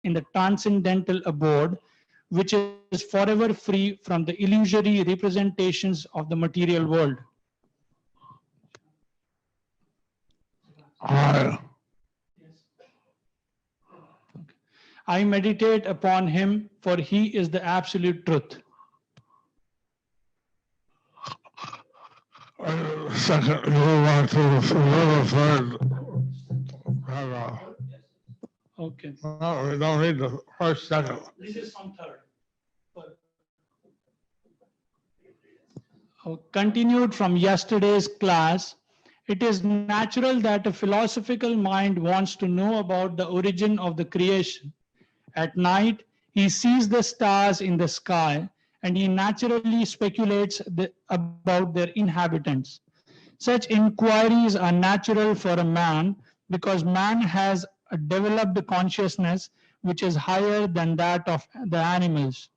in the transcendental abode, which is forever free from the illusory representations of the material world. I meditate upon him, for he is the absolute truth. Second, you want to third paragraph. Okay. No, we don't read the first, second. This is from third. Continued from yesterday's class, it is natural that a philosophical mind wants to know about the origin of the creation. At night, he sees the stars in the sky and he naturally speculates about their inhabitants. Such inquiries are natural for a man because man has a developed consciousness which is higher than that of the animals.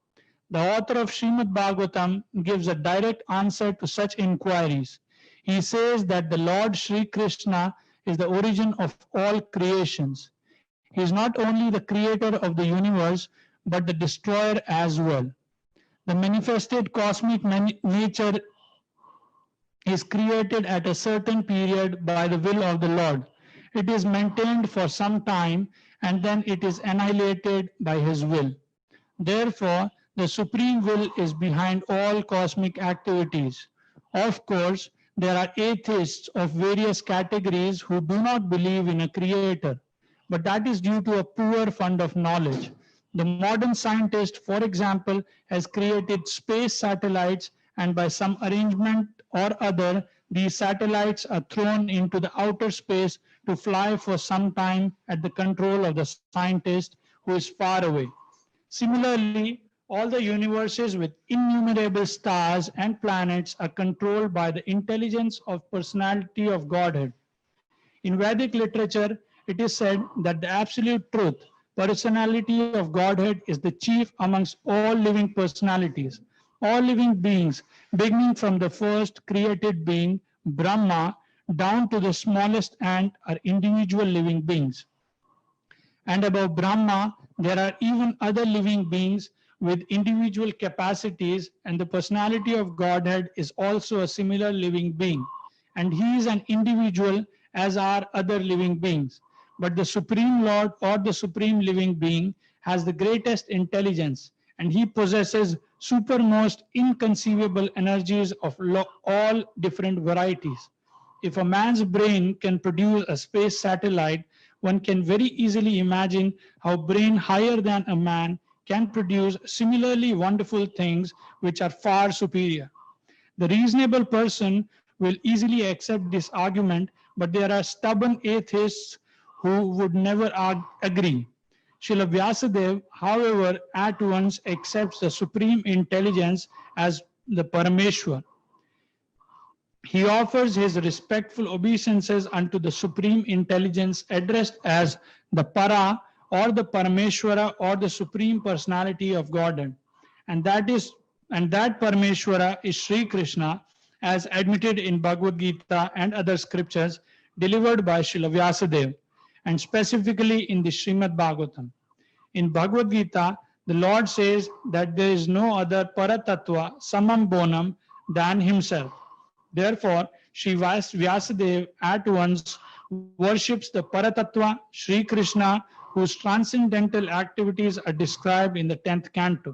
The author of Srimad Bhagvatam gives a direct answer to such inquiries. He says that the Lord Sri Krishna is the origin of all creations. He is not only the creator of the universe, but the destroyer as well. The manifested cosmic nature is created at a certain period by the will of the Lord. It is maintained for some time and then it is annihilated by his will. Therefore, the supreme will is behind all cosmic activities. Of course, there are atheists of various categories who do not believe in a creator, but that is due to a poor fund of knowledge. The modern scientist, for example, has created space satellites, and by some arrangement or other, these satellites are thrown into the outer space to fly for some time at the control of the scientist who is far away. Similarly, all the universes with innumerable stars and planets are controlled by the intelligence of personality of Godhead. In Vedic literature, it is said that the absolute truth, personality of Godhead, is the chief amongst all living personalities. All living beings, beginning from the first created being, Brahma, down to the smallest ant, are individual living beings. And above Brahma, there are even other living beings with individual capacities, and the personality of Godhead is also a similar living being. And he is an individual, as are other living beings. But the Supreme Lord or the Supreme Living Being has the greatest intelligence, and he possesses supermost inconceivable energies of all different varieties. If a man's brain can produce a space satellite, one can very easily imagine how brain higher than a man can produce similarly wonderful things which are far superior. The reasonable person will easily accept this argument, but there are stubborn atheists who would never agree. Srila Vyasadeva, however, at once accepts the supreme intelligence as the Parameshwar. He offers his respectful obeisances unto the supreme intelligence addressed as the Para or the Parameshwara or the supreme personality of Godhead. And that Parameshwara is Sri Krishna, as admitted in Bhagavad Gita and other scriptures delivered by Srila Vyasadeva, and specifically in the Srimad Bhagvatam. In Bhagavad Gita, the Lord says that there is no other Paratattva samam bonam than himself. Therefore, Sri Vyasadeva at once worships the Paratattva, Sri Krishna, whose transcendental activities are described in the 10th canto.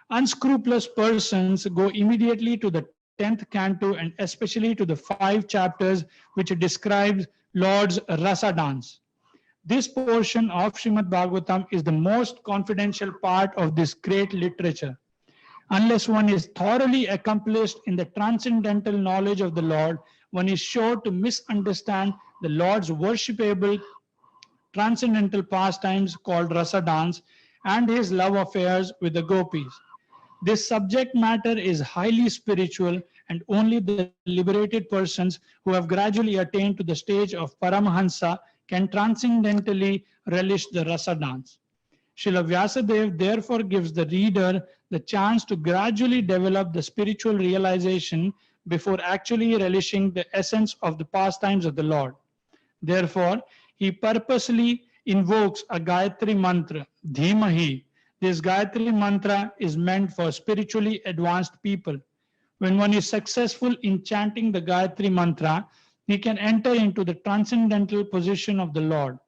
Unscrupulous persons go immediately to the 10th canto and especially to the 5 chapters which describes Lord's Rasa dance. This portion of Srimad Bhagavatam is the most confidential part of this great literature. Unless one is thoroughly accomplished in the transcendental knowledge of the Lord, one is sure to misunderstand the Lord's worshipable transcendental pastimes called Rasa dance and his love affairs with the gopis. This subject matter is highly spiritual, and only the liberated persons who have gradually attained to the stage of Paramahansa can transcendentally relish the Rasa dance. Srila Vyasadeva therefore gives the reader the chance to gradually develop the spiritual realization before actually relishing the essence of the pastimes of the Lord. Therefore, he purposely invokes a Gayatri mantra, Dhimahi. This Gayatri mantra is meant for spiritually advanced people. When one is successful in chanting the Gayatri mantra, he can enter into the transcendental position of the Lord.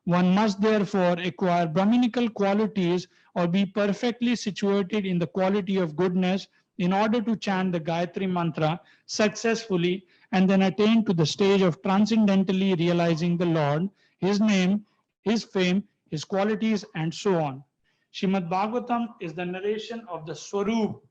One must therefore acquire Brahminical qualities or be perfectly situated in the quality of goodness in order to chant the Gayatri mantra successfully and then attain to the stage of transcendentally realizing the Lord, His name, His fame, His qualities, and so on. Srimad Bhagvatam is the narration of the Swarup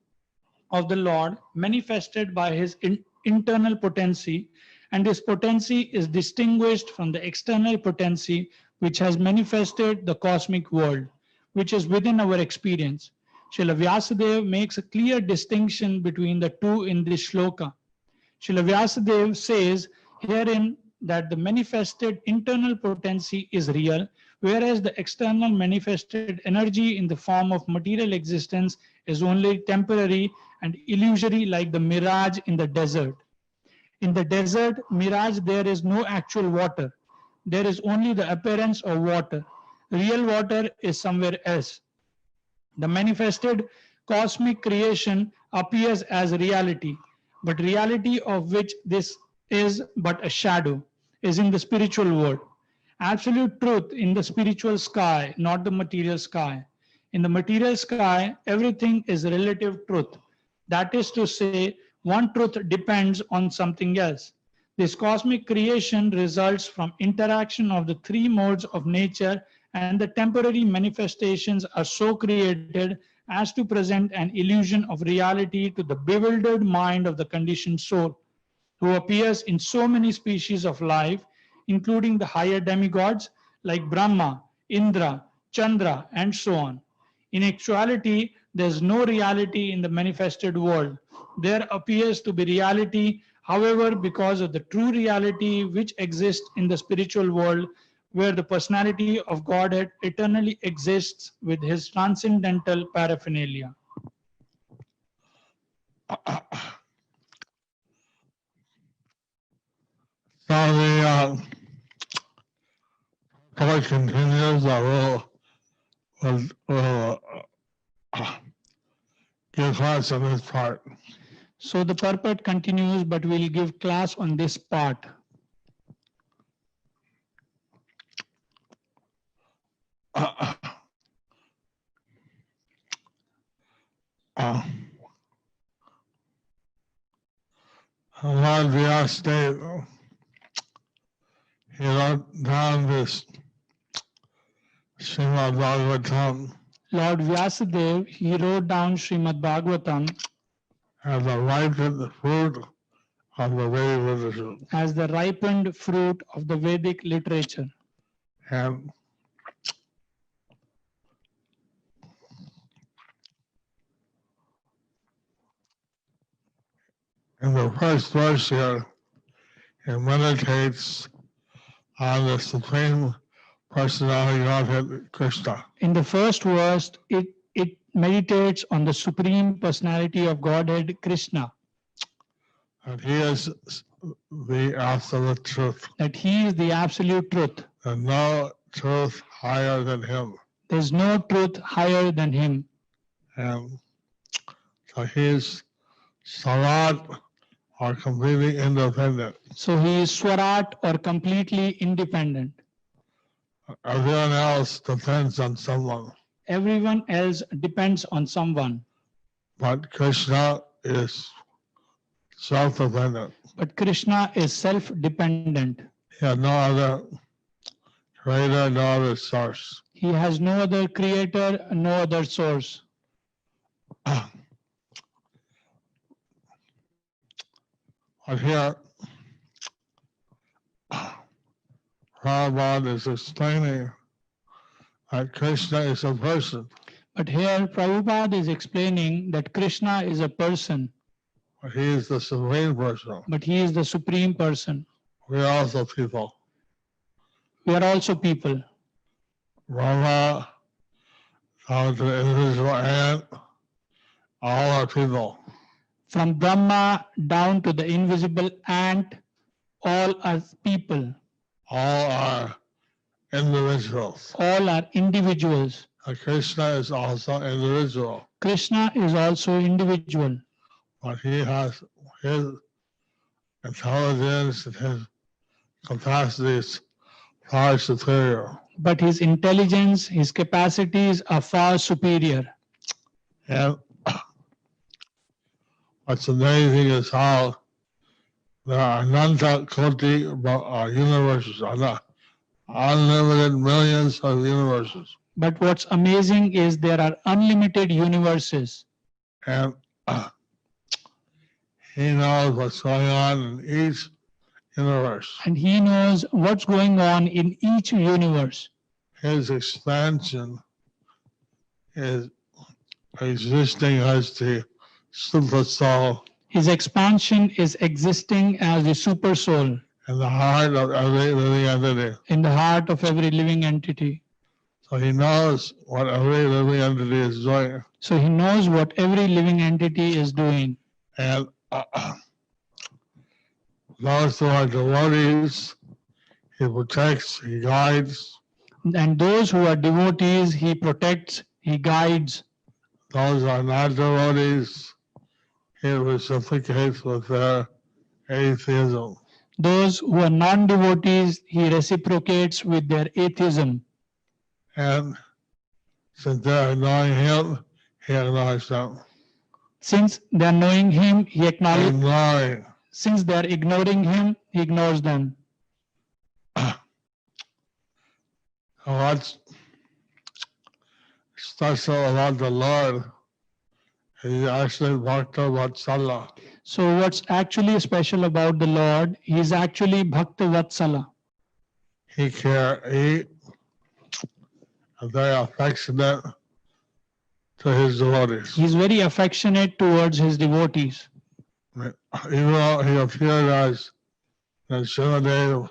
of the Lord manifested by His internal potency, and His potency is distinguished from the external potency which has manifested the cosmic world, which is within our experience. Srila Vyasadeva makes a clear distinction between the two in this shloka. Srila Vyasadeva says herein that the manifested internal potency is real, whereas the external manifested energy in the form of material existence is only temporary and illusory, like the mirage in the desert. In the desert mirage, there is no actual water. There is only the appearance of water. Real water is somewhere else. The manifested cosmic creation appears as reality, but reality of which this is but a shadow, is in the spiritual world. Absolute truth in the spiritual sky, not the material sky. In the material sky, everything is relative truth. That is to say, one truth depends on something else. This cosmic creation results from interaction of the three modes of nature, and the temporary manifestations are so created as to present an illusion of reality to the bewildered mind of the conditioned soul, who appears in so many species of life, including the higher demigods like Brahma, Indra, Chandra, and so on. In actuality, there is no reality in the manifested world. There appears to be reality, however, because of the true reality which exists in the spiritual world, where the personality of Godhead eternally exists with His transcendental paraphernalia. So the story continues. I will give class on this part. So the purport continues, but we'll give class on this part. Lord Vyasadeva, he wrote down this Srimad Bhagavatam Lord Vyasadeva, he wrote down Srimad Bhagvatam as a ripened fruit of the Vedic literature. as the ripened fruit of the Vedic literature. And in the first verse here, it meditates on the Supreme Personality of Godhead, Krishna. In the first verse, it meditates on the Supreme Personality of Godhead, Krishna, And he is the absolute truth. that He is the absolute truth. There's no truth higher than him. There's no truth higher than Him. And so he's Sarat, or completely independent. So He is Swarat, or completely independent. Everyone else depends on someone. Everyone else depends on someone. But Krishna is self-dependent. But Krishna is self-dependent. He has no other creator, no other source. He has no other creator, no other source. But here, Prabhupada is explaining that Krishna is a person. But here Prabhupada is explaining that Krishna is a person, He is the supreme person. but He is the supreme person. We are also people. We are also people. Brahma, down to the individual ant, all are people. From Brahma down to the invisible ant, all are people. All are individuals. All are individuals. Krishna is also individual, Krishna is also individual, but he has his intelligence and his capacities far superior. but his intelligence, his capacities are far superior. And what's amazing is how there are Ananta Koti universes, unlimited millions of universes. But what's amazing is there are unlimited universes, And he knows what's going on in each universe. and he knows what's going on in each universe. His expansion is existing as the super soul His expansion is existing as the super soul in the heart of every living entity. in the heart of every living entity. So he knows what every living entity is doing. So he knows what every living entity is doing. And those who are devotees, he protects, he guides. And those who are devotees, he protects, he guides. Those who are not devotees, he reciprocates with their atheism. Those who are non-devotees, he reciprocates with their atheism. And since they are knowing him, he acknowledges them. Since they are knowing him, he acknowledges. Ignoring. Since they are ignoring him, he ignores them. What's special about the Lord is actually Bhakta Vatsala. So what's actually special about the Lord, he is actually Bhakta Vatsala. He is very affectionate to his devotees. He is very affectionate towards his devotees. Even though he appeared as Nrsimhadev,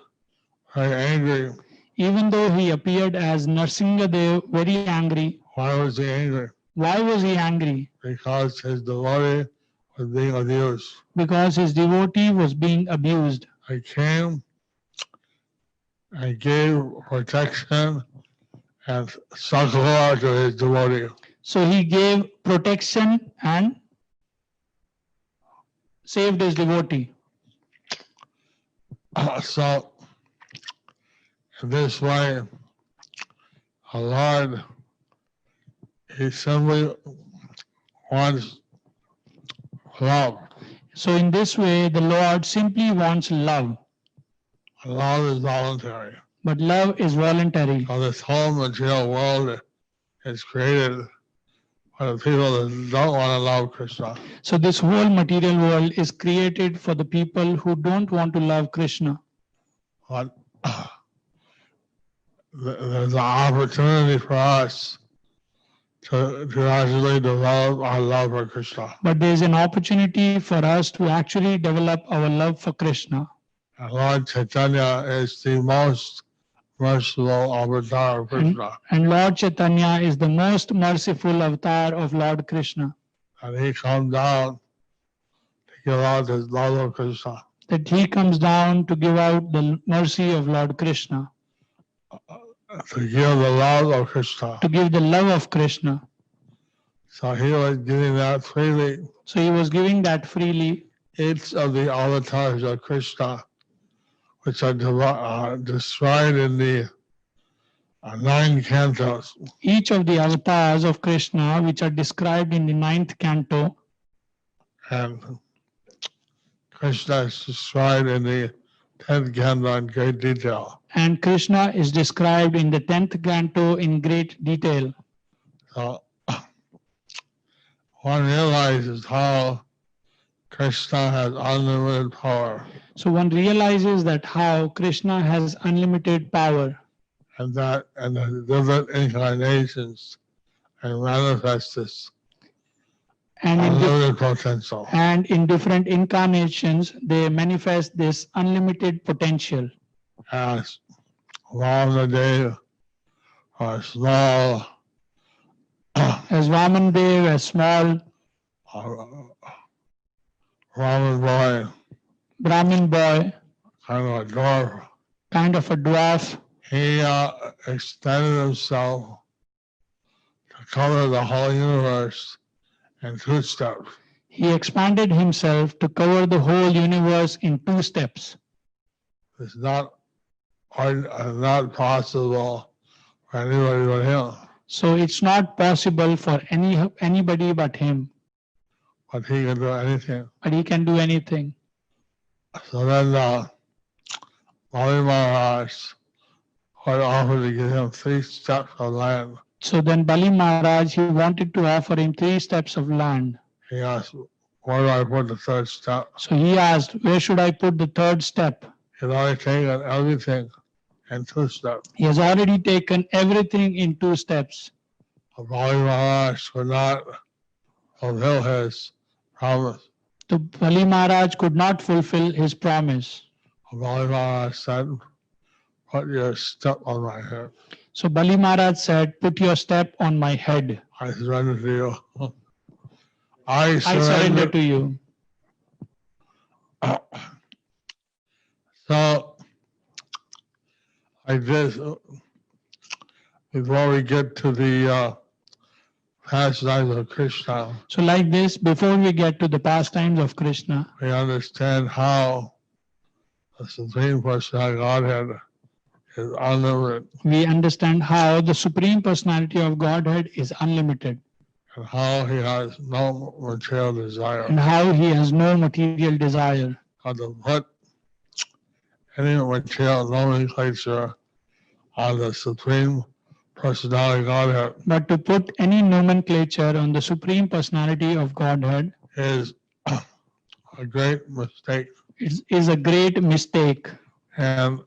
very angry. Even though he appeared as Nrsimhadev, very angry. Why was he angry? Why was he angry? Because his devotee was being abused. Because his devotee was being abused. He came and gave protection and succor to his devotee. So he gave protection and saved his devotee. So, in this way, our Lord, he simply wants love. So in this way, the Lord simply wants love. Love is voluntary. But love is voluntary. So this whole material world is created for the people that don't want to love Krishna. So this whole material world is created for the people who don't want to love Krishna. But there's an opportunity for us to actually develop our love for Krishna. But there is an opportunity for us to actually develop our love for Krishna. And Lord Chaitanya is the most merciful avatar of Krishna. And Lord Chaitanya is the most merciful avatar of Lord Krishna. And he comes down to give out his love of Krishna. That he comes down to give out the mercy of Lord Krishna. To give the love of Krishna. To give the love of Krishna. So he was giving that freely. So he was giving that freely. Each of the avatars of Krishna, which are described in the 9 cantos. Each of the avatars of Krishna, which are described in the 9th canto, and Krishna is described in the 10th canto in great detail. And Krishna is described in the 10th canto in great detail. So one realizes how Krishna has unlimited power. So one realizes that how Krishna has unlimited power. And that and the different incarnations and manifest this unlimited potential. And in different incarnations, they manifest this unlimited potential. As Vamanadev, or small, as Vamanadev, as small, Brahmin boy, Brahmin boy, kind of a dwarf, kind of a dwarf, he extended himself to cover the whole universe in 2 steps. He expanded himself to cover the whole universe in 2 steps. It's not possible for anybody but him. So it's not possible for anybody but him. But he can do anything. But he can do anything. So then Bali Maharaj would offer to give him 3 steps of land. So then Bali Maharaj, he wanted to offer him 3 steps of land. He asked, where do I put the 3rd step? So he asked, where should I put the 3rd step? He's already taken everything in 2 steps. He has already taken everything in 2 steps. Bali Maharaj could not fulfill his promise. So Bali Maharaj could not fulfill his promise. Bali Maharaj said, put your step on my head. So Bali Maharaj said, put your step on my head. I surrender to you. I surrender to you. So, like this, before we get to the pastimes of Krishna, So like this, before we get to the pastimes of Krishna, we understand how the Supreme Personality of Godhead is unlimited we understand how the Supreme Personality of Godhead is unlimited and how he has no material desire. and how he has no material desire. How to put any material nomenclature on the Supreme Personality of Godhead But to put any nomenclature on the Supreme Personality of Godhead is a great mistake. is a great mistake. And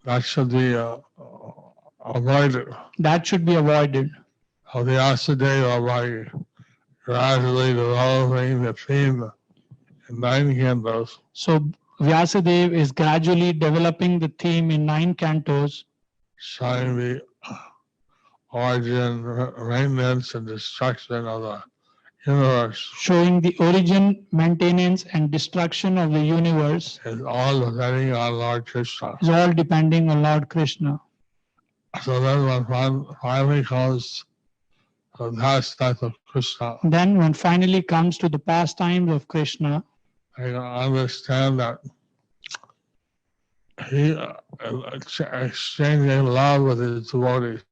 that should be avoided. That should be avoided. So the Asadeva, by gradually developing the theme in 9 cantos, So Vyasadeva is gradually developing the theme in 9 cantos, showing the origin, maintenance, and destruction of the universe showing the origin, maintenance, and destruction of the universe is all depending on Lord Krishna. is all depending on Lord Krishna. So then when one finally comes to the pastimes of Krishna, Then when finally comes to the pastimes of Krishna, I understand that he exchanging love with his devotees,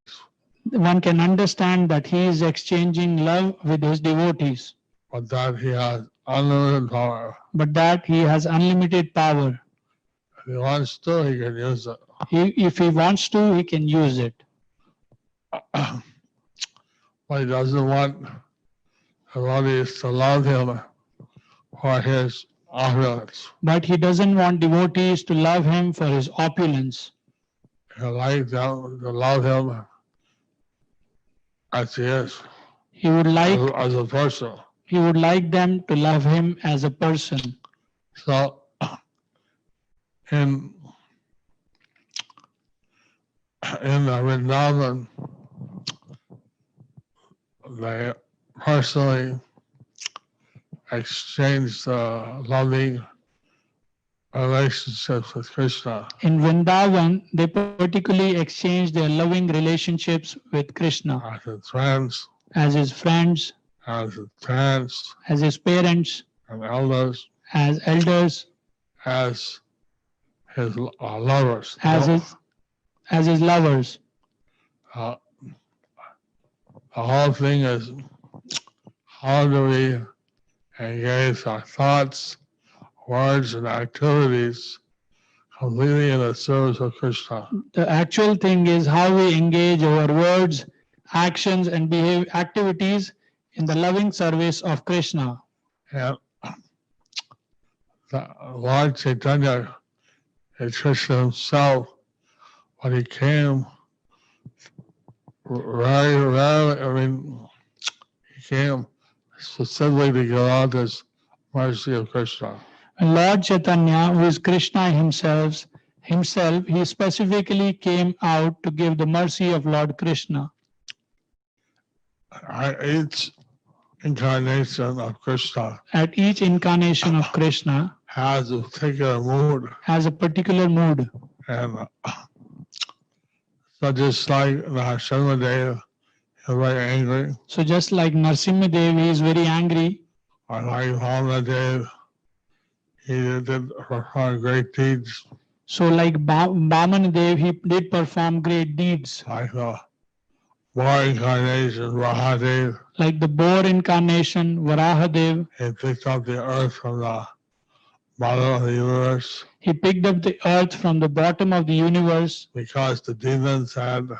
one can understand that he is exchanging love with his devotees, but that he has unlimited power. but that he has unlimited power. If he wants to, he can use it. If he wants to, he can use it. But he doesn't want devotees to love him for his opulence. But he doesn't want devotees to love him for his opulence. He likes them to love him as he is, He would like as a person. he would like them to love him as a person. So, in Vrindavan, they personally exchanged loving relationships with Krishna. In Vrindavan, they particularly exchanged their loving relationships with Krishna As his friends, as his friends, as his parents, as his parents, and elders, as elders, as his lovers. as his lovers. The whole thing is, how do we engage our thoughts, words, and activities completely in the service of Krishna? The actual thing is how we engage our words, actions, and activities in the loving service of Krishna. And the Lord Chaitanya is Krishna himself, when he came, very rarely, he came specifically to give out this mercy of Krishna. And Lord Chaitanya, who is Krishna himself, he specifically came out to give the mercy of Lord Krishna. Each incarnation of Krishna At each incarnation of Krishna has a particular mood. has a particular mood. And so just like Srimad is very angry, So just like Narasimha Dev, he is very angry. or like Bhagavatam, he did perform great deeds, So like Bhamana Dev, he did perform great deeds. like the boar incarnation, Rahadev. Like the boar incarnation, Varahadev, He picked up the earth from the bottom of the universe he picked up the earth from the bottom of the universe because the demons had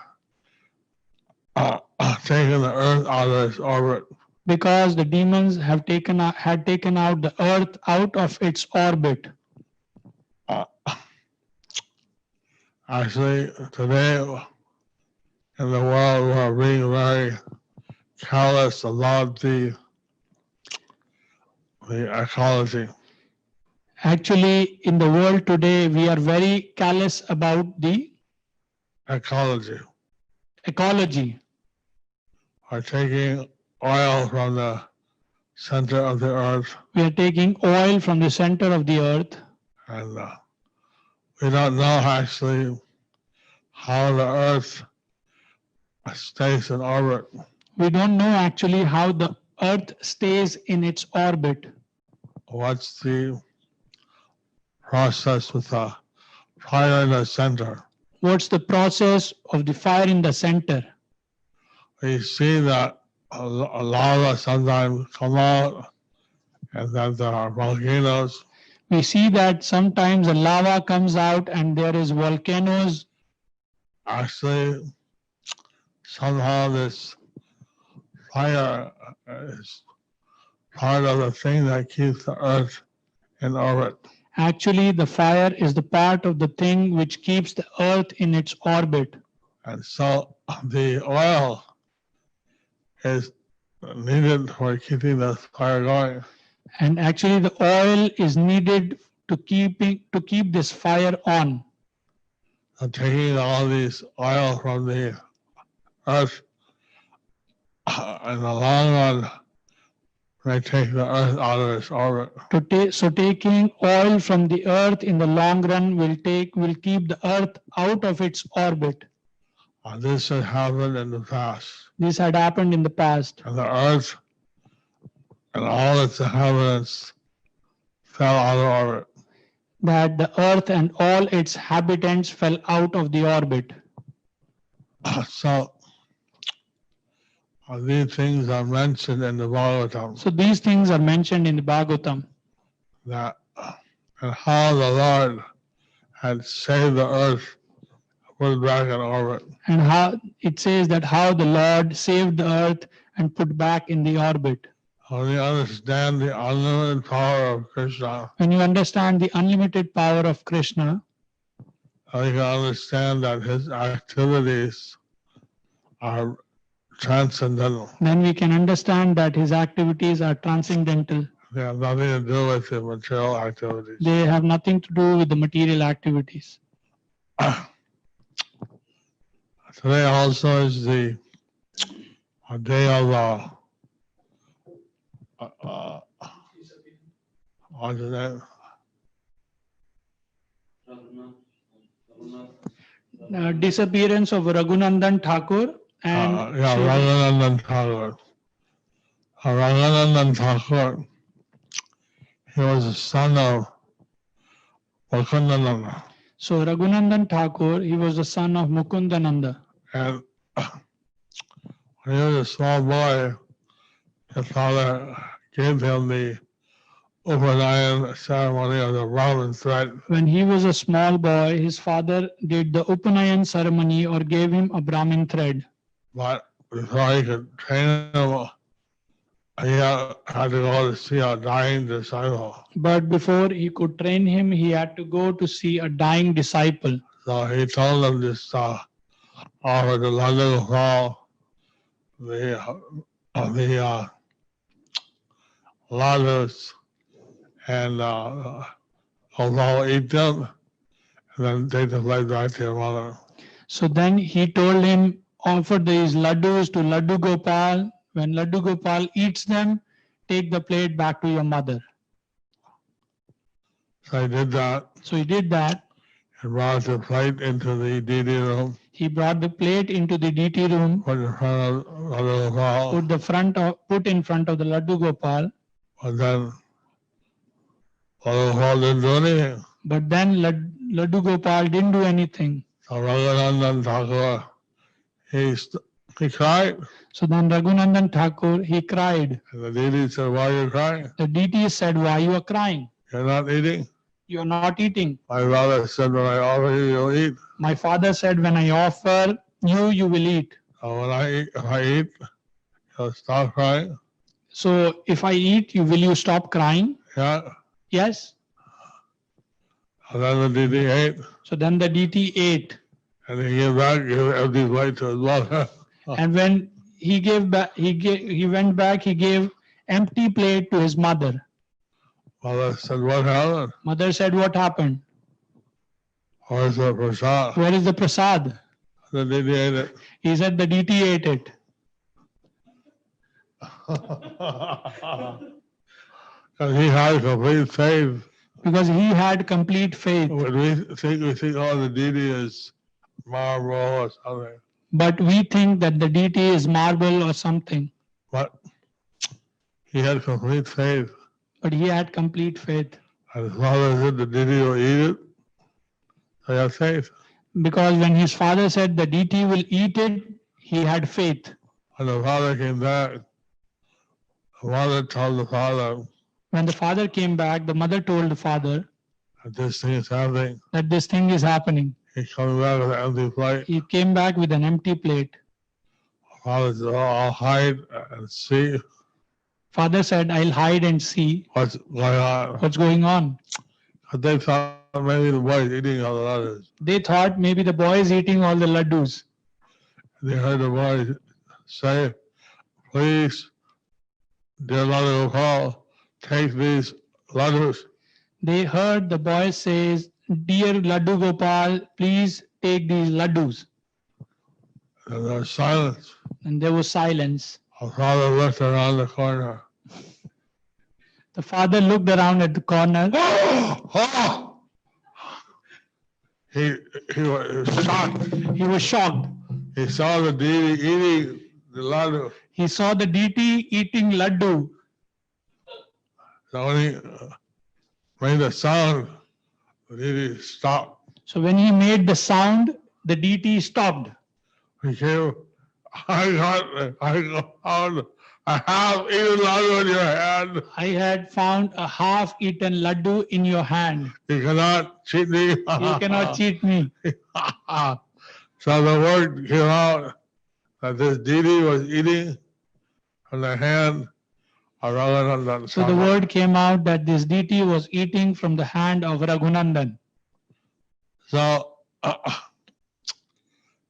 taken the earth out of its orbit. because the demons had taken out the earth out of its orbit. Actually, today in the world, we're being very careless about the ecology. Actually, in the world today, we are very callous about the Ecology. ecology. We're taking oil from the center of the earth, We are taking oil from the center of the earth, and we don't know actually how the earth stays in orbit. we don't know actually how the earth stays in its orbit. What's the process with the fire in the center? What's the process of the fire in the center? We see that a lava sometimes come out, and that there are volcanoes. We see that sometimes the lava comes out and there is volcanoes. Actually, somehow this fire is part of the thing that keeps the earth in orbit. Actually, the fire is the part of the thing which keeps the earth in its orbit. And so the oil is needed for keeping the fire going. And actually, the oil is needed to keep this fire on. And taking all these oil from the earth, in the long run, they take the earth out of its orbit. So taking oil from the earth in the long run will keep the earth out of its orbit. This had happened in the past. This had happened in the past. And the earth and all its inhabitants fell out of orbit. That the earth and all its inhabitants fell out of the orbit. So these things are mentioned in the Bhagavatam. So these things are mentioned in the Bhagavatam. That and how the Lord had saved the earth, put it back in orbit. And how it says that how the Lord saved the earth and put back in the orbit. When you understand the unlimited power of Krishna, When you understand the unlimited power of Krishna, you can understand that his activities are transcendental. then we can understand that his activities are transcendental. They have nothing to do with the material activities. They have nothing to do with the material activities. Today also is the day of what's his name? Disappearance of Raghunandan Thakur and Raghunandan Thakur. Raghunandan Thakur, he was the son of Mukundananda. So Raghunandan Thakur, he was the son of Mukundananda. And when he was a small boy, his father gave him the Upanayan ceremony of the Brahmin thread. When he was a small boy, his father did the Upanayan ceremony or gave him a Brahmin thread. But before he could train him, he had to go to see a dying disciple. But before he could train him, he had to go to see a dying disciple. So he told him this offer to London Gopal, the ladus, and Gopal eat them, and then take the plate back to your mother. So then he told him, offer these laddus to Laddu Gopal. When Laddu Gopal eats them, take the plate back to your mother. So he did that. So he did that. He brought the plate into the DD room, He brought the plate into the DT room, put in front of Radha Gopal, put in front of the Laddu Gopal. but then Radha Gopal didn't do anything. But then Laddu Gopal didn't do anything. So Raghunandan Thakur, he cried. So then Raghunandan Thakur, he cried. And the DD said, why are you crying? The DT said, why you are crying? You're not eating? You are not eating. My father said, when I offer you, you'll eat. My father said, when I offer you, you will eat. So when if I eat, you'll stop crying? So if I eat, will you stop crying? Yeah. Yes. And then the DD ate. So then the DT ate. And he gave empty plate to his mother. And when he went back, he gave empty plate to his mother. Mother said, what happened? Mother said, what happened? Where's the prasad? Where is the prasad? The DD ate it. He said the DT ate it. And he had complete faith. Because he had complete faith. When we think, oh, the DD is marble or something. But we think that the DT is marble or something. But he had complete faith. But he had complete faith. And his father said the DD will eat it. So he had faith. Because when his father said the DT will eat it, he had faith. When the father came back, the mother told the father, When the father came back, the mother told the father that this thing is happening. that this thing is happening. He's coming back with an empty plate. He came back with an empty plate. Father said, oh, I'll hide and see Father said, I'll hide and see what's going on. what's going on. But they thought maybe the boy is eating all the letters. They thought maybe the boy is eating all the laddus. They heard the boy say, please, dear Lord Gopal, take these letters. They heard the boy says, dear Laddu Gopal, please take these laddus. And there was silence. And there was silence. Our father looked around the corner. The father looked around at the corner. Oh! He was shocked. He was shocked. He saw the deity eating the laddu. He saw the DT eating laddu. So when he made the sound, the deity stopped. So when he made the sound, the DT stopped. He came, I found a half-eaten laddu in your hand. I had found a half-eaten laddu in your hand. You cannot cheat me. You cannot cheat me. So the word came out that this deity was eating from the hand of Raghunandan. So the word came out that this DT was eating from the hand of Raghunandan. So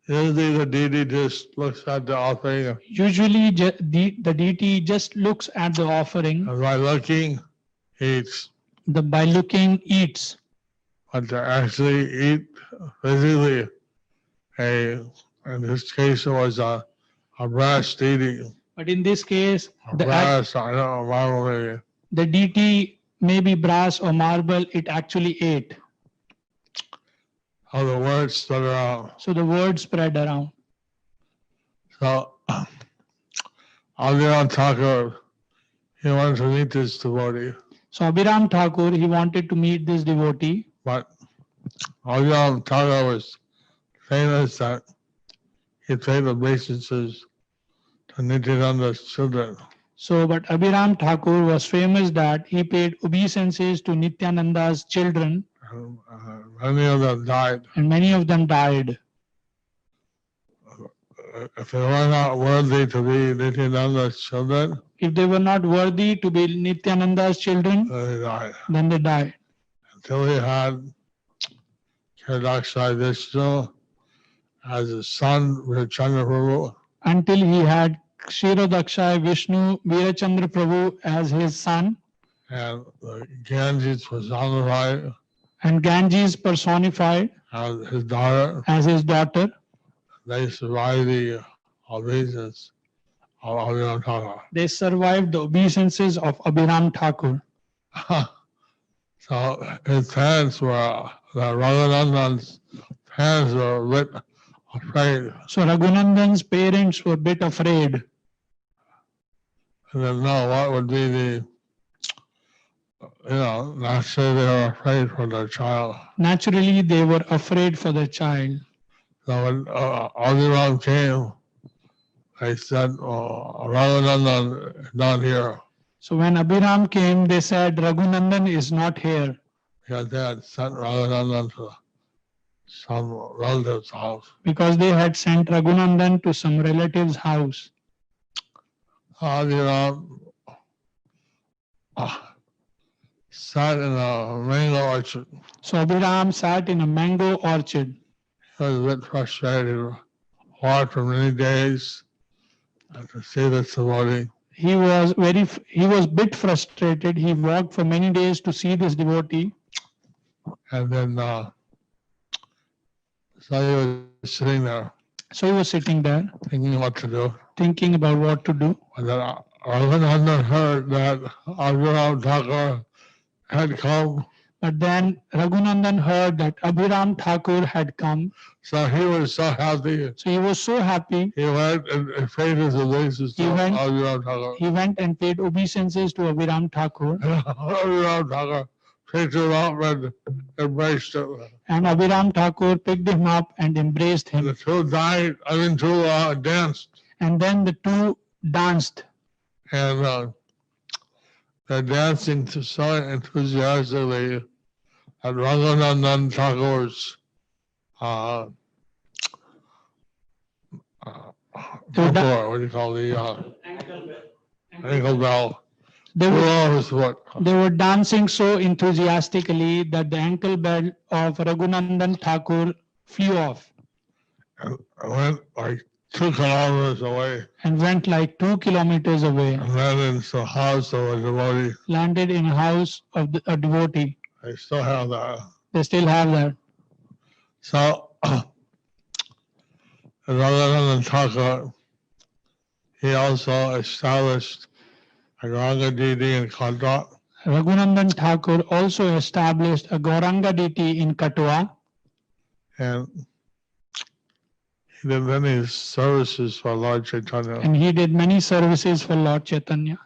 usually the deity just looks at the offering, Usually the DT just looks at the offering. and by looking, eats. By looking, eats. But to actually eat physically, in this case, it was a brass deity. But in this case, Brass, I don't know, marble maybe. the DT, maybe brass or marble, it actually ate. How the word spread around. So the word spread around. So, Abhiram Thakur, he wanted to meet this devotee, So Abhiram Thakur, he wanted to meet this devotee. but Abhiram Thakur was famous that he paid obeisances to Nityananda's children. So, but Abhiram Thakur was famous that he paid obeisances to Nityananda's children, And, many of them died. and many of them died. If they were not worthy to be Nityananda's children, If they were not worthy to be Nityananda's children, they died. then they died. Until he had KRSNA Vishnu as his son, Virachandra Prabhu, Until he had Kshirodakshay Vishnu Virachandra Prabhu as his son, and the Ganges personified and Ganges personified as his daughter. as his daughter. They survived the obeisance of Abhiram Thakur. They survived the obeisances of Abhiram Thakur. So his parents were, the Raghunandan's parents were a bit afraid. So Raghunandan's parents were a bit afraid. They didn't know what would be the, naturally they were afraid for their child. Naturally, they were afraid for their child. So when Abhiram came, they said, Raghunandan is not here. So when Abhiram came, they said Raghunandan is not here. Because they had sent Raghunandan to some relative's house. Because they had sent Raghunandan to some relative's house. Abhiram sat in a mango orchard. So Abhiram sat in a mango orchard. He was a bit frustrated. Walked for many days to see this devotee. He was a bit frustrated. He walked for many days to see this devotee. And then, so he was sitting there. So he was sitting there, Thinking what to do. thinking about what to do. And then Raghunandan heard that Abhiram Thakur had come. But then Raghunandan heard that Abhiram Thakur had come. So he was so happy. So he was so happy. He went and paid his obeisances to Abhiram Thakur. He went and paid obeisances to Abhiram Thakur. Abhiram Thakur picked him up and embraced him. And Abhiram Thakur picked him up and embraced And him. the two danced. And then the two danced. And they're dancing so enthusiastically at Raghunandan Thakur's what do you call the ankle bell? They were, His foot. they were dancing so enthusiastically that the ankle bell of Raghunandan Thakur flew off And went like 2 kilometers away. and went like 2 kilometers away, And then into the house of a devotee. landed in a house of a devotee. They still have that. They still have that. So, Raghunandan Thakur, he also established a Gauranga deity in Khatwa. Raghunandan Thakur also established a Gauranga deity in Katwa, And he did many services for Lord Chaitanya. and he did many services for Lord Chaitanya.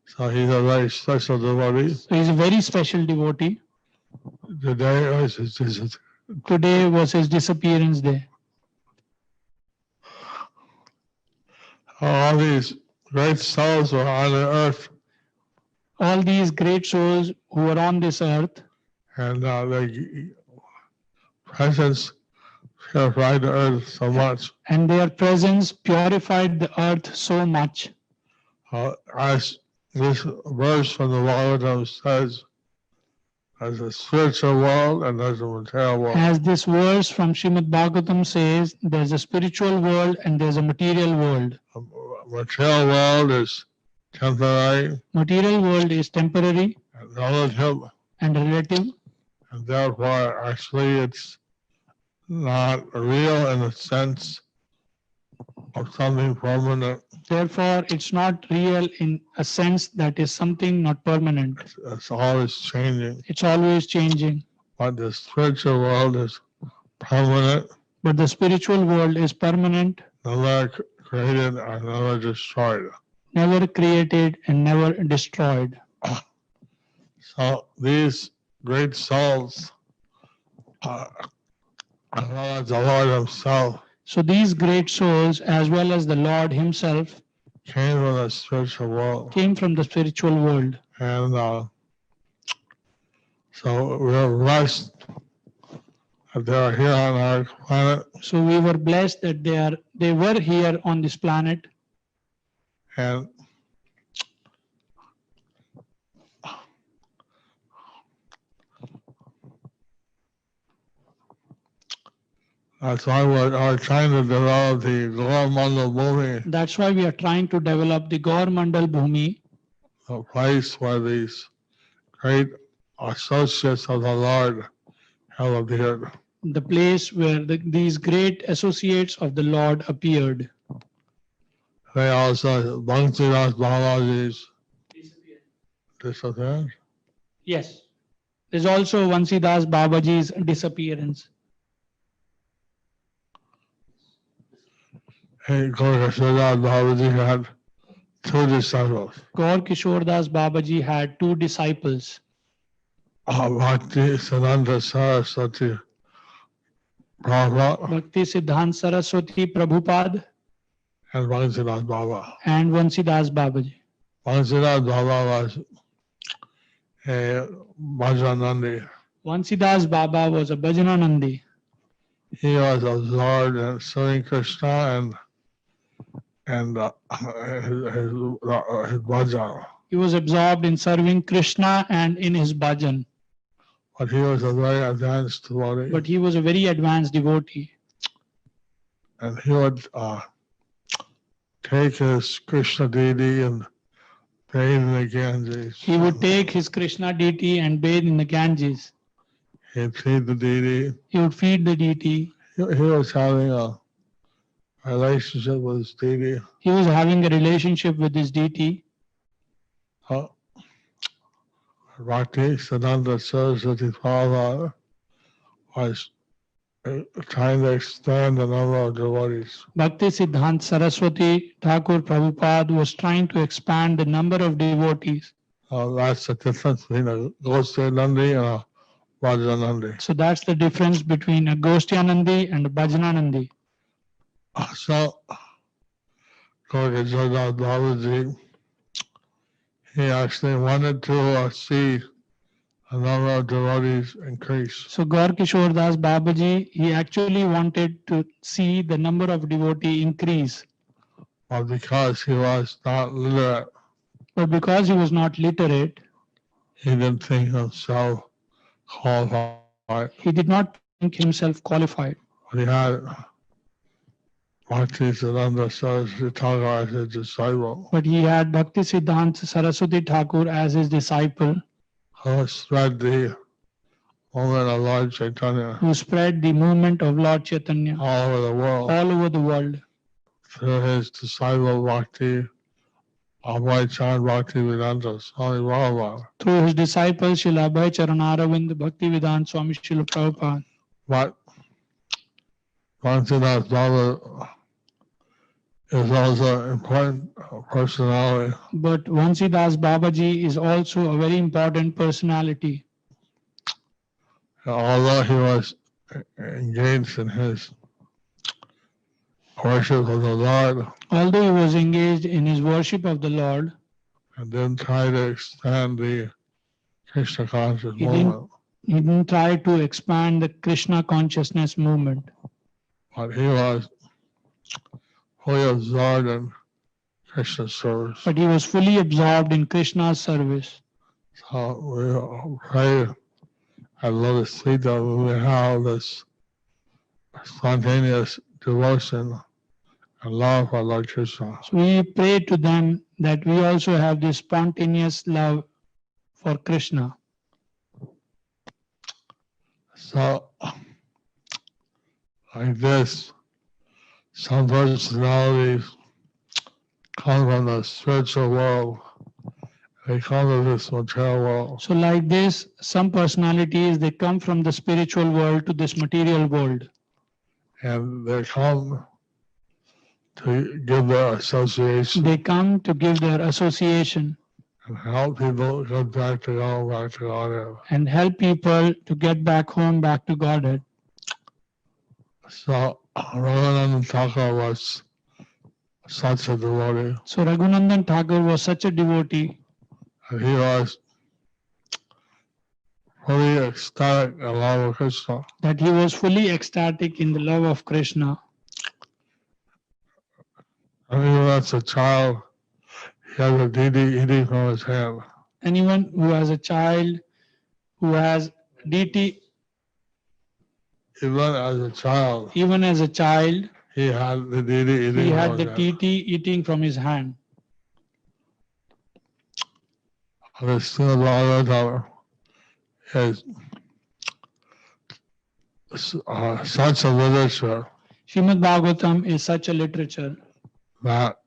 So he's a very special devotee. So he's a very special devotee. Today was his visit. Today was his disappearance day. All these great souls were on the earth, All these great souls who were on this earth, and their presence purified the earth so much. and their presence purified the earth so much. As this verse from the Bhagavatam says, there's a spiritual world and there's a material world. As this verse from Srimad Bhagvatam says, there's a spiritual world and there's a material world. Material world is temporary Material world is temporary and relative, and relative, and therefore actually it's not real in the sense of something permanent. therefore it's not real in a sense that is something not permanent. It's always changing. It's always changing. But the spiritual world is permanent, But the spiritual world is permanent, never created and never destroyed. never created and never destroyed. So these great souls, as well as the Lord Himself, So these great souls, as well as the Lord Himself, came from the spiritual world. came from the spiritual world. And so we're blessed that they're here on our planet. So we were blessed that they were here on this planet. And that's why we're trying to develop the Gaur-Mandal Bhumi, That's why we are trying to develop the Gaur Mandal Bhumi, a place where these great associates of the Lord have appeared. the place where these great associates of the Lord appeared. They also, Bhaktidas Balaji's disappeared. Yes. There's also Vansidas Babaji's disappearance. Hey, Srimad Babaji had two disciples. Gaur Kishore Das Babaji had two disciples, Bhakti Siddhanta Saraswati Prabhupada Bhakti Siddhant Saraswati Prabhupada and Vansidas Baba. and Vansidas Babaji. Vansidas Baba was a Bhajanandi. Vansidas Baba was a Bhajananandi. He was absorbed in serving Krishna and his bhajan. He was absorbed in serving Krishna and in his bhajan. But he was a very advanced devotee. But he was a very advanced devotee. And he would take his Krishna deity and bathe in the Ganges. He would take his Krishna deity and bathe in the Ganges. He'd feed the deity. He would feed the deity. He was having a relationship with his deity. He was having a relationship with his deity. Bhakti Siddhanta Saraswati Prabhupada was trying to extend the number of devotees. Bhakti Siddhant Saraswati Thakur Prabhupada was trying to expand the number of devotees. That's the difference between a Gostinandi and a Bhajanandi. So that's the difference between a Gostyanandi and a Bhajananandi. So, Gaurkishore Babaji, he actually wanted to see the number of devotees increase. So Gaur Kishore Das Babaji, he actually wanted to see the number of devotee increase. But because he was not literate, But because he was not literate, he didn't think himself qualified. he did not think himself qualified. But he had Bhakti Siddhanta Saraswati Thakur as his disciple, But he had Bhakti Siddhant Saraswati Thakur as his disciple, who spread the movement of Lord Chaitanya who spread the movement of Lord Chaitanya all over the world. all over the world. Through his disciple Bhakti Abhay Chan Bhakti Vedanta Swami Prabhupada. Through his disciple Srila Abhay Charanaravind Bhakti Vedanta Swami Srila Prabhupada. But Vansidas Baba is also an important personality. But Vansidas Babaji is also a very important personality. Although he was engaged in his worship of the Lord Although he was engaged in his worship of the Lord, and then try to extend the Krishna conscious He movement, he didn't try to expand the Krishna consciousness movement. but he was fully absorbed in Krishna service. But he was fully absorbed in Krishna's service. So we pray at Lotus feet that we will have this spontaneous devotion and love for Lord Krishna. So we pray to them that we also have this spontaneous love for Krishna. So, like this, some personalities come from the spiritual world. They come to this material world. So like this, some personalities, they come from the spiritual world to this material world. And they come to give their association They come to give their association and help people get back to Godhead. and help people to get back home, back to Godhead. So Raghunandan Thakur was such a devotee. So Raghunandan Thakur was such a devotee. And he was fully ecstatic in love of Krishna. That he was fully ecstatic in the love of Krishna. And even as a child, he had a deity eating from his hand. Anyone who has a child who has deity, Even as a child, even as a child, he had the deity eating he from had his the hand. deity eating from his hand. The Srimad Bhagavatam is such a literature Srimad Bhagvatam is such a literature that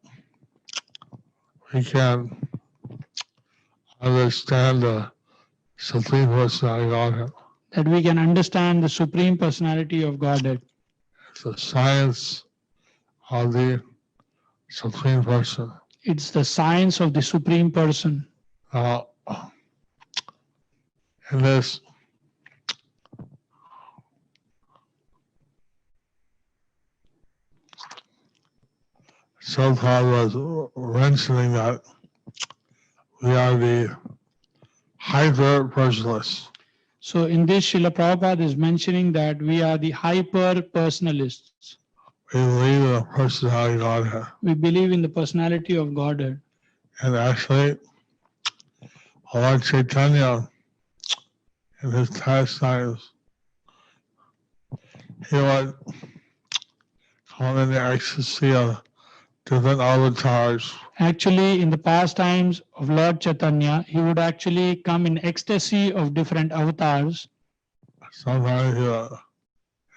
we can understand the Supreme Personality Godhead. that we can understand the Supreme Personality of Godhead. It's the science of the Supreme Person. It's the science of the Supreme Person. In this Prabhupada was mentioning that we are the hyper-personalists. So in this, Srila Prabhupada is mentioning that we are the hyper-personalists. We believe in the personality of Godhead. We believe in the personality of Godhead. And actually, Lord Chaitanya, in his pastimes, he would come in the ecstasy of different avatars. Actually, in the pastimes of Lord Chaitanya, he would actually come in ecstasy of different avatars. Sometimes he would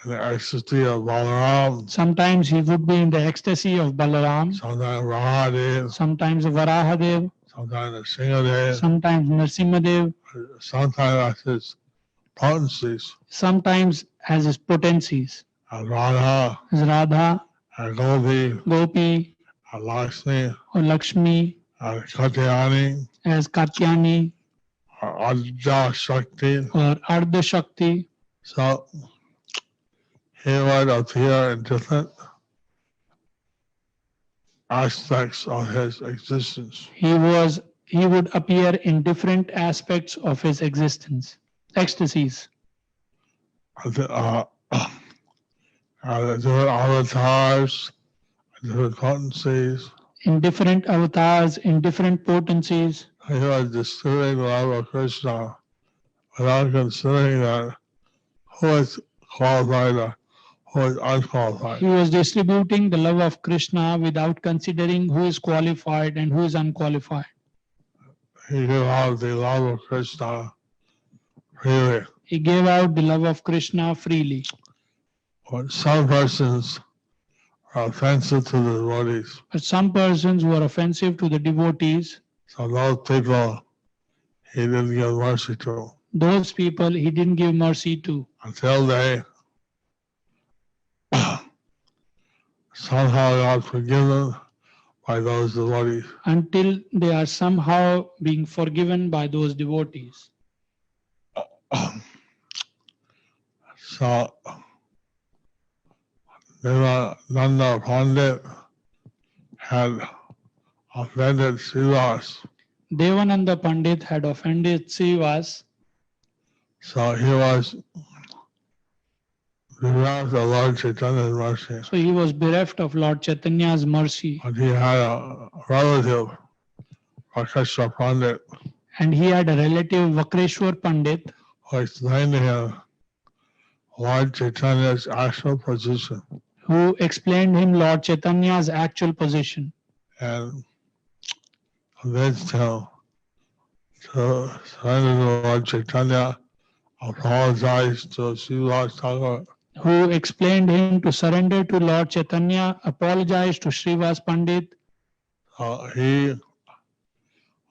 in the ecstasy of Balaram. Sometimes he would be in the ecstasy of Balaram. Sometimes Rahadev. Sometimes Varahadev. Sometimes Nrsimhadev. Sometimes Nrsimhadev. Sometimes as his potencies. Sometimes as his potencies. As Radha. As Radha. As Gopi. Gopi. As Lakshmi. Or Lakshmi. As Katyani. As Katyani. Or Ardha Shakti. Or Ardha Shakti. So he would appear in different aspects of his existence. He would appear in different aspects of his existence, ecstasies. Different avatars, different potencies. In different avatars, in different potencies. He was distributing the love of Krishna without considering that who is qualified or who is unqualified. He was distributing the love of Krishna without considering who is qualified and who is unqualified. He gave out the love of Krishna freely. He gave out the love of Krishna freely. But some persons are offensive to the devotees. But some persons were offensive to the devotees. So those people he didn't give mercy to. Those people he didn't give mercy to. Until they somehow got forgiven by those devotees. Until they are somehow being forgiven by those devotees. So Nanda Pandit had offended Srivas. Devananda Pandit had offended Srivas. So he was bereft of Lord Chaitanya's mercy. So he was bereft of Lord Chaitanya's mercy. But he had a relative, Rakshasa Pandit, And he had a relative, Vakreshwar Pandit, who explained to him Lord Chaitanya's actual position. who explained him Lord Chaitanya's actual position. And convinced him to surrender to Lord Chaitanya, apologize to Jayapataka, Who explained him to surrender to Lord Chaitanya, apologize to Srivas Pandit. He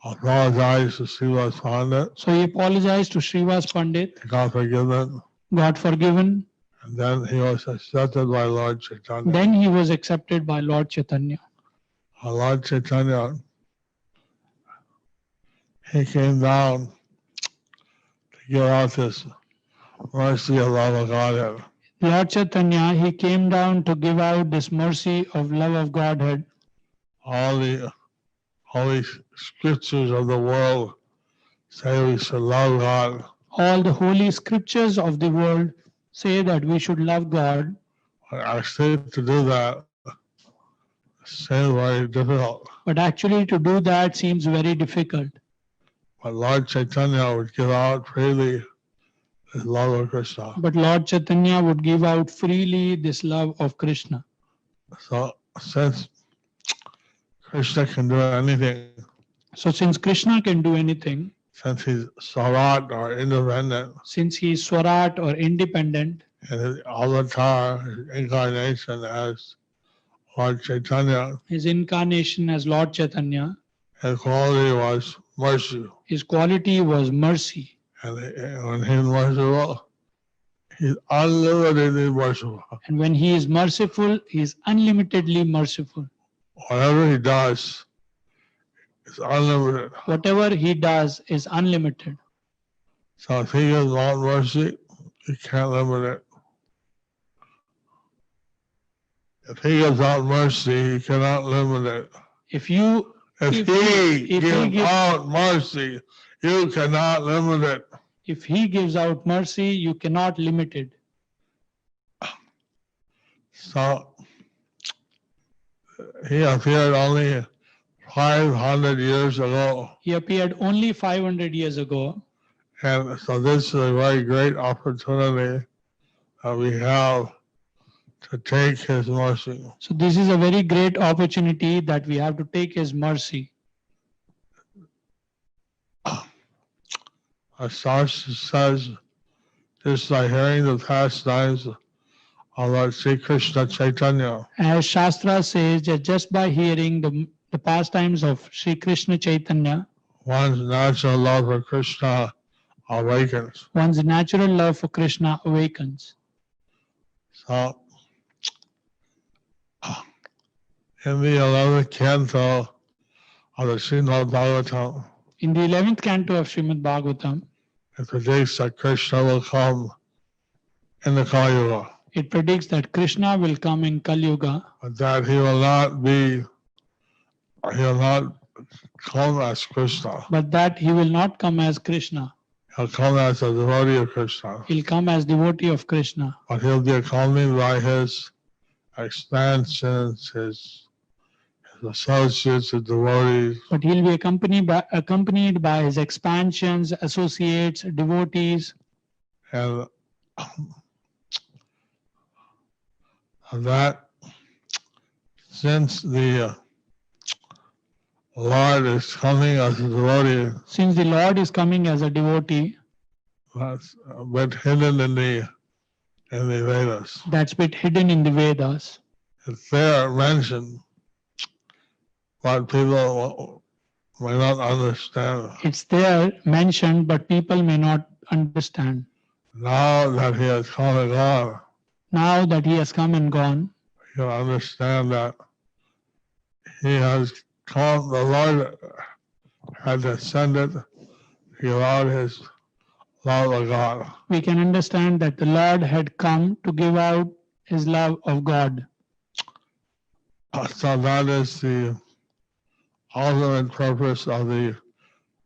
apologized to Srivas Pandit. So he apologized to Srivas Pandit, He got forgiven. got forgiven. And then he was accepted by Lord Chaitanya. Then he was accepted by Lord Chaitanya. Lord Chaitanya, he came down to give out this mercy of love of Godhead. Lord Chaitanya, he came down to give out this mercy of love of Godhead. All the holy scriptures of the world say we should love God. All the holy scriptures of the world say that we should love God. But actually to do that seems very difficult. But actually to do that seems very difficult. But Lord Chaitanya would give out freely his love of Krishna. But Lord Chaitanya would give out freely this love of Krishna. So since Krishna can do anything, So since Krishna can do anything, since he's Swarat or independent, since he is Swarat or independent, and his avatar, his incarnation as Lord Chaitanya, his incarnation as Lord Chaitanya, his quality was mercy. his quality was mercy. And when he's merciful, he's unlimitedly merciful. And when he is merciful, he is unlimitedly merciful. Whatever he does is unlimited. Whatever he does is unlimited. So if he gives out mercy, you can't limit it. If he gives out mercy, you cannot limit it. If he gives out mercy, you cannot limit it. If he gives out mercy, you cannot limit it. So he appeared only 500 years ago. He appeared only 500 years ago. And so this is a very great opportunity that we have to take his mercy. So this is a very great opportunity that we have to take his mercy. Our Shastra says, just by hearing the pastimes of Lord Sri Krishna Chaitanya, As Shastra says that just by hearing the pastimes of Sri Krishna Chaitanya, one's natural love for Krishna awakens. one's natural love for Krishna awakens. So, in the 11th canto of the Srimad Bhagvatam, In the 11th canto of Srimad Bhagvatam, it predicts that Krishna will come in the Kali Yuga, it predicts that Krishna will come in Kali Yuga, but that he will not come as Krishna. but that he will not come as Krishna. He'll come as a devotee of Krishna. He'll come as devotee of Krishna. But he'll be accompanied by his expansions, his associates, his devotees. But he'll be accompanied by his expansions, associates, devotees. And that since the Lord is coming as a devotee, Since the Lord is coming as a devotee, that's a bit hidden in the Vedas. that's bit hidden in the Vedas. It's there mentioned, but people may not understand. It's there mentioned, but people may not understand. Now that he has come and gone, Now that he has come and gone, you understand that he has come, the Lord had descended to give out his love of God. we can understand that the Lord had come to give out his love of God. So that is the ultimate purpose of the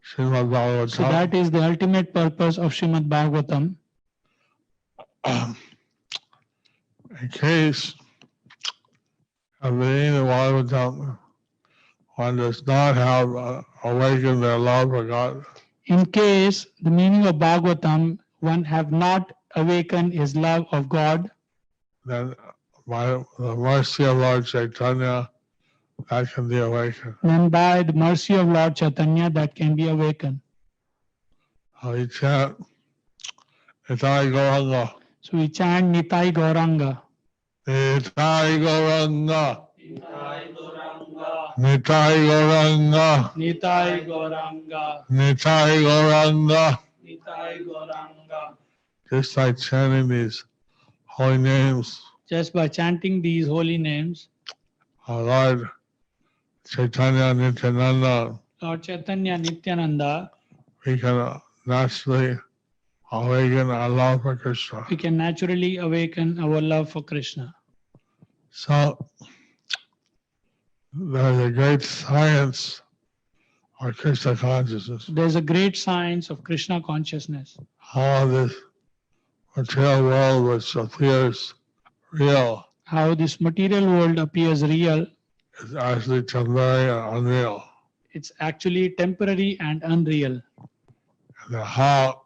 Srimad Bhagavatam. So that is the ultimate purpose of Srimad Bhagavatam. In case of reading the Bhagavatam, one does not have awakened their love for God, In case the meaning of Bhagavatam, one have not awakened his love of God, then by the mercy of Lord Chaitanya, that can be awakened. then by the mercy of Lord Chaitanya, that can be awakened. We chant Nitai Gauranga. So we chant Nitai Gauranga. Nitai Gauranga. Nitai Gauranga. Nitai Gauranga. Nitai Gauranga. Nitai Gauranga. Just by chanting these holy names, Just by chanting these holy names, our Lord Chaitanya Nityananda, Lord Chaitanya Nityananda, we can naturally awaken our love for Krishna. we can naturally awaken our love for Krishna. So there's a great science of Krishna consciousness. There's a great science of Krishna consciousness. How this material world which appears real How this material world appears real, is actually temporary and unreal. it's actually temporary and unreal. And how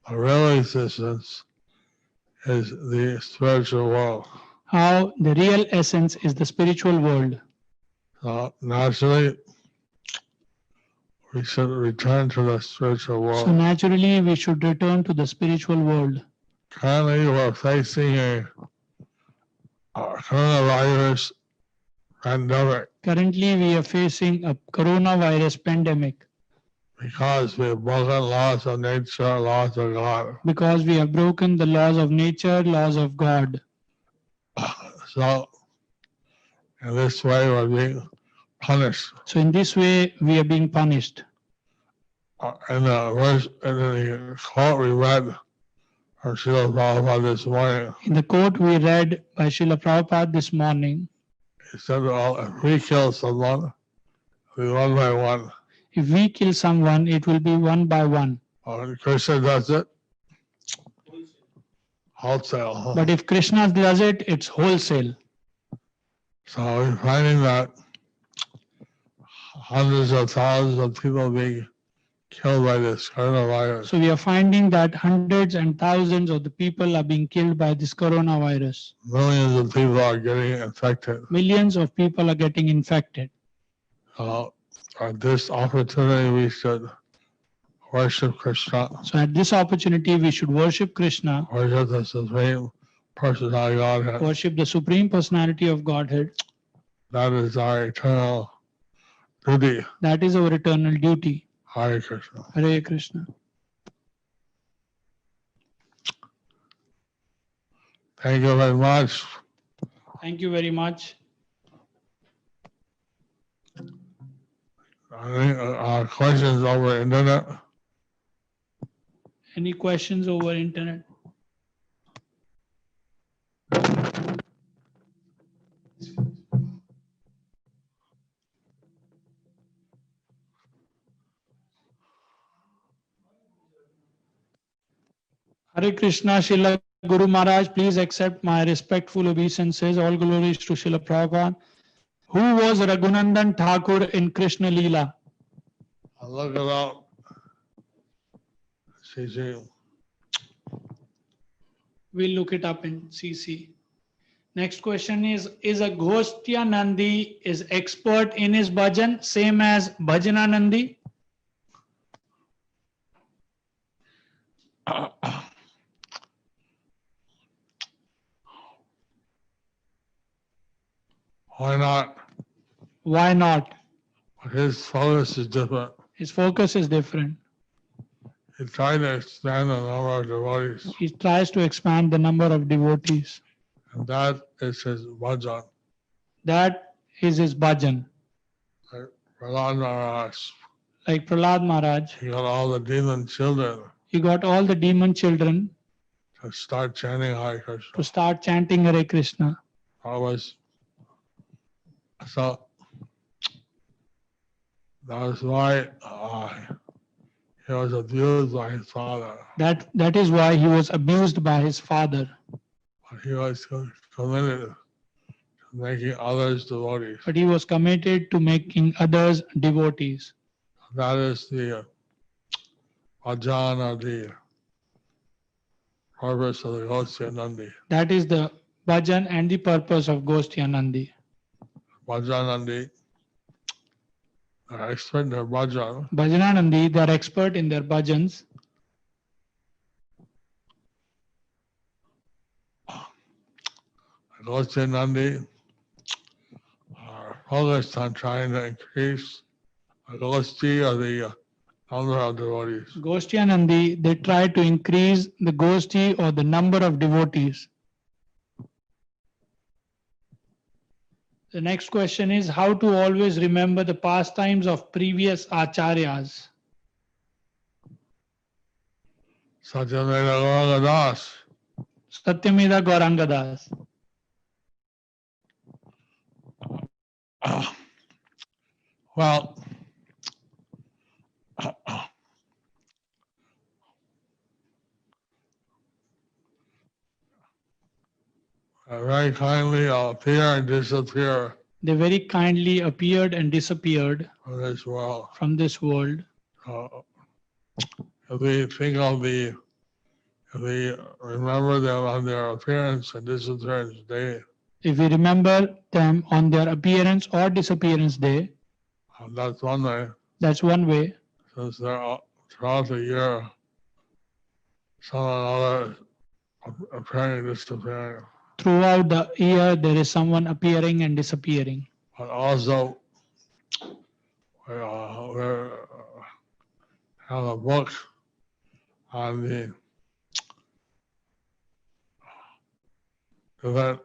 the real existence is the spiritual world. How the real essence is the spiritual world. So naturally, we should return to the spiritual world. So naturally, we should return to the spiritual world. Currently, we're facing a coronavirus pandemic Currently, we are facing a coronavirus pandemic Because we have broken laws of nature, laws of God. Because we have broken the laws of nature, laws of God. So, in this way, we're being punished. So in this way, we are being punished. In the verse, in the quote we read from Srila Prabhupada this morning, In the quote we read by Srila Prabhupada this morning, he said, well, if we kill someone, it'll be one by one. if we kill someone, it will be one by one. When Krishna does it, wholesale. But if Krishna does it, it's wholesale. So we're finding that hundreds of thousands of people being killed by this coronavirus. So we are finding that hundreds and thousands of the people are being killed by this coronavirus. Millions of people are getting infected. Millions of people are getting infected. At this opportunity, we should worship Krishna, So at this opportunity, we should worship Krishna, worship the Supreme Personality of Godhead. worship the Supreme Personality of Godhead. That is our eternal duty. That is our eternal duty. Hare Krishna. Hare Krishna. Thank you very much. Thank you very much. I think questions over internet. Any questions over internet? Hare Krishna, Srila Guru Maharaj, please accept my respectful obeisances. All glories to Srila Prabhupada. Who was Raghunandan Thakur in Krishna Leela? I'll look it up. CC. We'll look it up in CC. Next question is a Ghostya Nandi is expert in his bhajan, same as Bhajana Nandi? Why not? Why not? His focus is different. His focus is different. He tried to expand the number of devotees, He tries to expand the number of devotees. and that is his bhajan. That is his bhajan. Prahlad Maharaj, Like Prahlad Maharaj, he got all the demon children he got all the demon children to start chanting Hare Krishna. to start chanting Hare Krishna. So that was why he was abused by his father. That is why he was abused by his father. But he was committed to making others devotees. But he was committed to making others devotees. That is the bhajan or the purpose of the Gosya Nandi. That is the bhajan and the purpose of Ghostya Nandi. Bhajan Nandi are expert in their bhajan. Bhajana Nandi, they are expert in their bhajans. Gosya Nandi are focused on trying to increase the Gosti or the number of devotees. Ghostya Nandi, they try to increase the Gosti or the number of devotees. The next question is how to always remember the pastimes of previous acharyas. Satyameda Gauranga Das. Satyameda Gauranga Das. Well, very kindly appear and disappear They very kindly appeared and disappeared from this world. from this world. If we think of if we remember them on their appearance and disappearance day, If we remember them on their appearance or disappearance day, that's one way. that's one way. Since they're throughout the year, some or other appearing, disappearing. Throughout the year, there is someone appearing and disappearing. But also, we're have a book on the event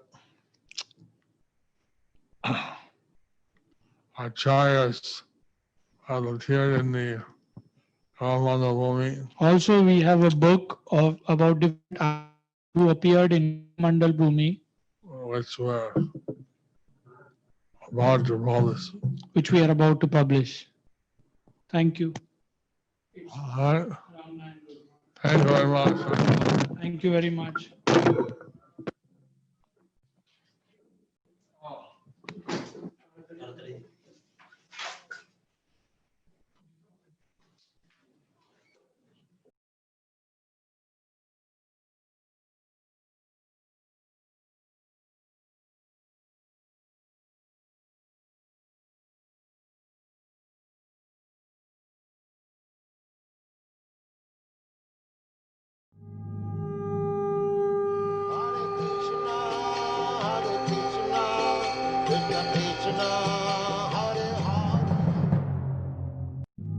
Acharyas have appeared in the Bhumi, Also, we have a book of about different acharyas who appeared in Mandal Bhumi, which were about to publish. which we are about to publish. Thank you. All right. Thank you very much. Thank you very much.